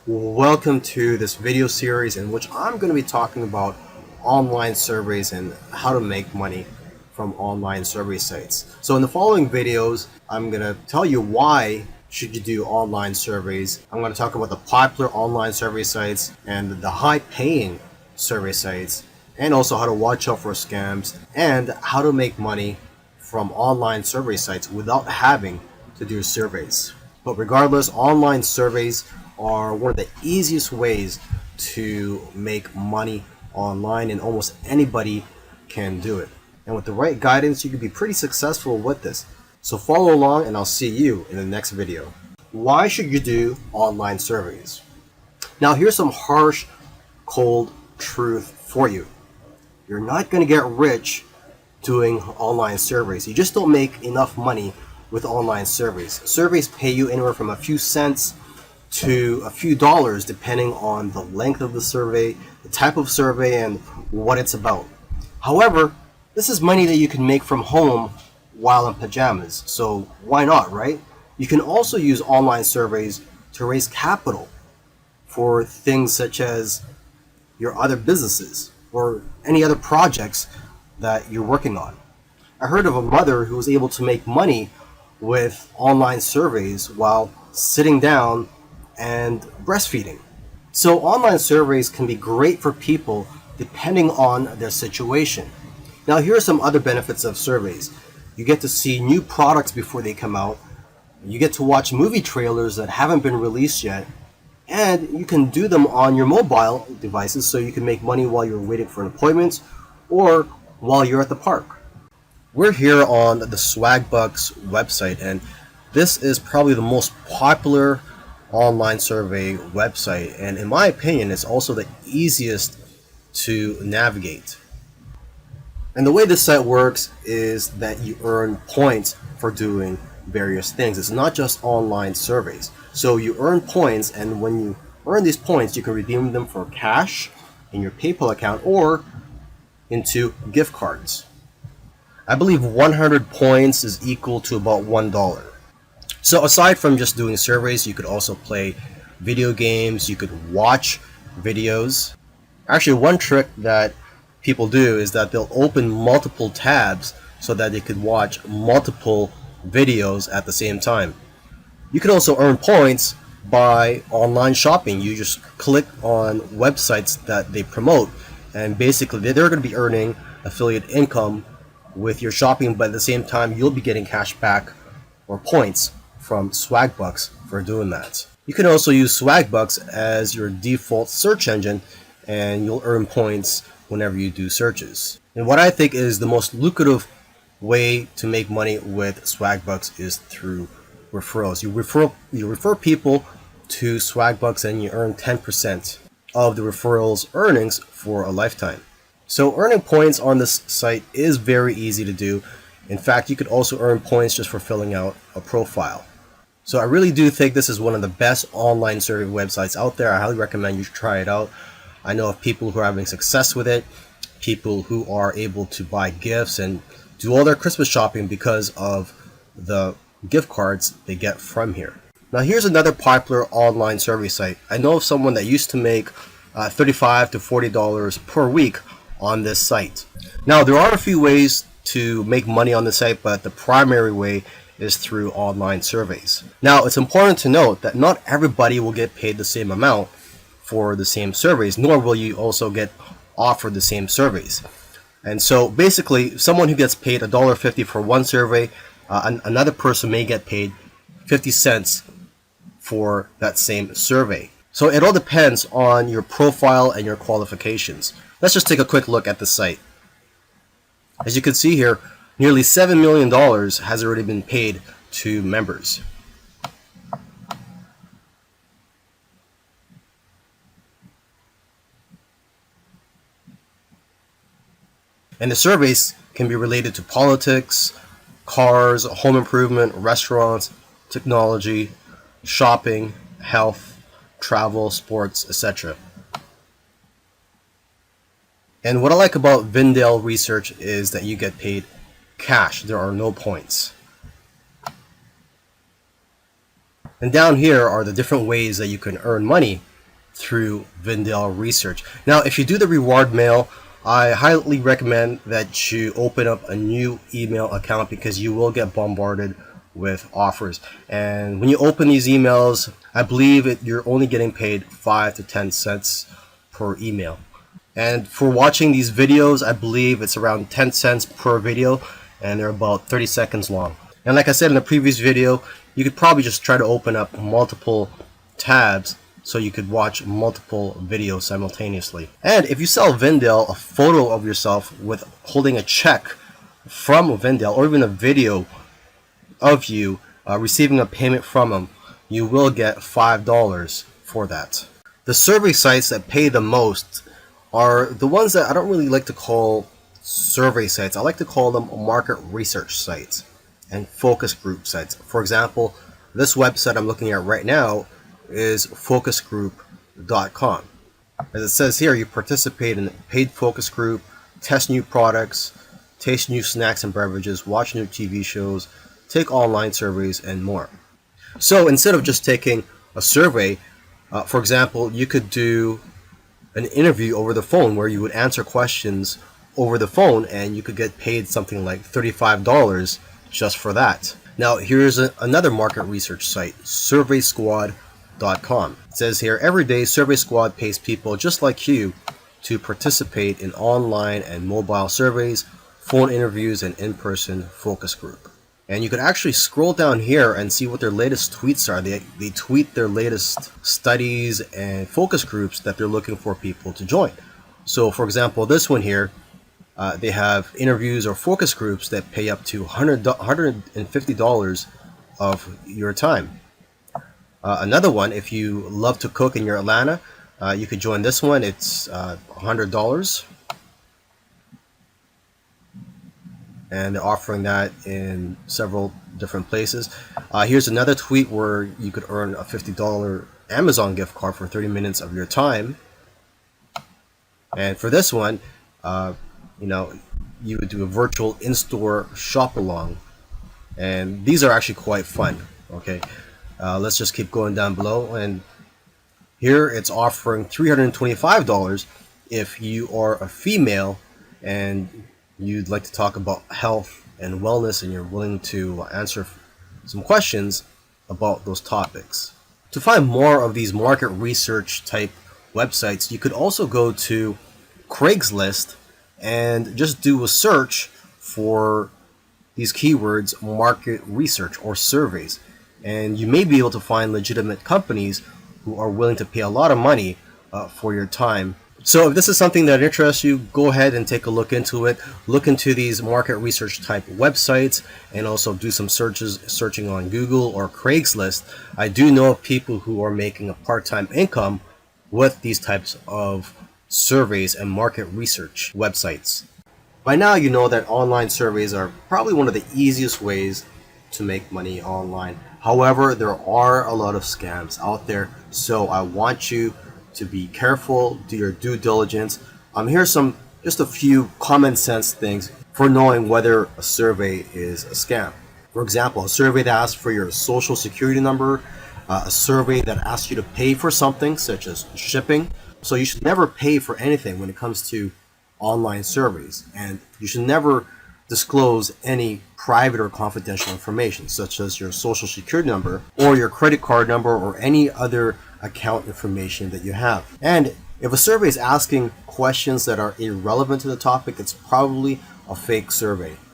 Welcome to this video series in which I'm going to be talking about online surveys and how to make money from online survey sites. So in the following videos, I'm going to tell you why should you do online surveys. I'm going to talk about the popular online survey sites and the high-paying survey sites, and also how to watch out for scams and how to make money from online survey sites without having to do surveys. But regardless, online surveys are one of the easiest ways to make money online, and almost anybody can do it. And with the right guidance, you can be pretty successful with this. So follow along and I'll see you in the next video. Why should you do online surveys? Now here's some harsh, cold truth for you. You're not going to get rich doing online surveys. You just don't make enough money with online surveys. Surveys pay you anywhere from a few cents to a few dollars depending on the length of the survey, the type of survey, and what it's about. However, this is money that you can make from home while in pajamas, so why not, right? You can also use online surveys to raise capital for things such as your other businesses or any other projects that you're working on. I heard of a mother who was able to make money with online surveys while sitting down and breastfeeding. So online surveys can be great for people depending on their situation. Now here are some other benefits of surveys. You get to see new products before they come out. You get to watch movie trailers that haven't been released yet. And you can do them on your mobile devices, so you can make money while you're waiting for an appointment or while you're at the park. We're here on the Swagbucks website, and this is probably the most popular online survey website, and in my opinion it's also the easiest to navigate. And the way this site works is that you earn points for doing various things. It's not just online surveys. So you earn points, and when you earn these points you can redeem them for cash in your PayPal account or into gift cards. I believe 100 points is equal to about $1. So aside from just doing surveys, you could also play video games, you could watch videos. Actually, one trick that people do is that they'll open multiple tabs so that they could watch multiple videos at the same time. You can also earn points by online shopping. You just click on websites that they promote, and basically they're going to be earning affiliate income with your shopping, but at the same time you'll be getting cash back or points from Swagbucks for doing that. You can also use Swagbucks as your default search engine, and you'll earn points whenever you do searches. And what I think is the most lucrative way to make money with Swagbucks is through referrals. You refer people to Swagbucks and you earn 10% of the referrals earnings for a lifetime. So earning points on this site is very easy to do. In fact, you could also earn points just for filling out a profile. So I really do think this is one of the best online survey websites out there. I highly recommend you try it out. I know of people who are having success with it, people who are able to buy gifts and do all their Christmas shopping because of the gift cards they get from here. Now here's another popular online survey site. I know of someone that used to make $35 to $40 per week on this site. Now there are a few ways to make money on the site, but the primary way is through online surveys. Now it's important to note that not everybody will get paid the same amount for the same surveys, nor will you also get offered the same surveys. And so basically someone who gets paid $1.50 for one survey, another person may get paid 50 cents for that same survey. So it all depends on your profile and your qualifications. Let's just take a quick look at the site. As you can see here, nearly $7 million has already been paid to members. And the surveys can be related to politics, cars, home improvement, restaurants, technology, shopping, health, travel, sports, etc. And what I like about Vindale Research is that you get paid cash. There are no points. And down here are the different ways that you can earn money through Vindel Research. Now, if you do the reward mail, I highly recommend that you open up a new email account because you will get bombarded with offers. And when you open these emails, I believe you're only getting paid 5 to 10 cents per email. And for watching these videos, I believe it's around 10 cents per video, and they're about 30 seconds long. And like I said in the previous video, you could probably just try to open up multiple tabs so you could watch multiple videos simultaneously. And if you sell Vindel a photo of yourself with holding a check from Vindel, or even a video of you receiving a payment from them, you will get $5 for that. The survey sites that pay the most are the ones that I don't really like to call survey sites. I like to call them market research sites and focus group sites. For example, this website I'm looking at right now is focusgroup.com. As it says here, you participate in a paid focus group, test new products, taste new snacks and beverages, watch new TV shows, take online surveys, and more. So instead of just taking a survey, for example, you could do an interview over the phone where you would answer questions over the phone, and you could get paid something like $35 just for that. Now, here's another market research site, surveysquad.com. It says here, every day Survey Squad pays people just like you to participate in online and mobile surveys, phone interviews, and in-person focus group. And you could actually scroll down here and see what their latest tweets are. They tweet their latest studies and focus groups that they're looking for people to join. So for example, this one here, they have interviews or focus groups that pay up to $150 of your time. Another one, if you love to cook and you're Atlanta, you could join this one. It's $100. And they're offering that in several different places. Here's another tweet where you could earn a $50 Amazon gift card for 30 minutes of your time. And for this one, you would do a virtual in-store shop along. And these are actually quite fun. Okay, let's just keep going down below. And here it's offering $325 if you are a female and you'd like to talk about health and wellness and you're willing to answer some questions about those topics. To find more of these market research type websites, you could also go to Craigslist and just do a search for these keywords, market research or surveys, and you may be able to find legitimate companies who are willing to pay a lot of money for your time. So if this is something that interests you, go ahead and take a look into it. Look into these market research type websites and also do some searching on Google or Craigslist. I do know of people who are making a part-time income with these types of surveys and market research websites. By now you know that online surveys are probably one of the easiest ways to make money online. However, there are a lot of scams out there, so I want you to be careful, do your due diligence. Here's just a few common sense things for knowing whether a survey is a scam. For example, a survey that asks for your social security number, a survey that asks you to pay for something such as shipping. So you should never pay for anything when it comes to online surveys, and you should never disclose any private or confidential information such as your social security number or your credit card number or any other account information that you have. And if a survey is asking questions that are irrelevant to the topic, it's probably a fake survey.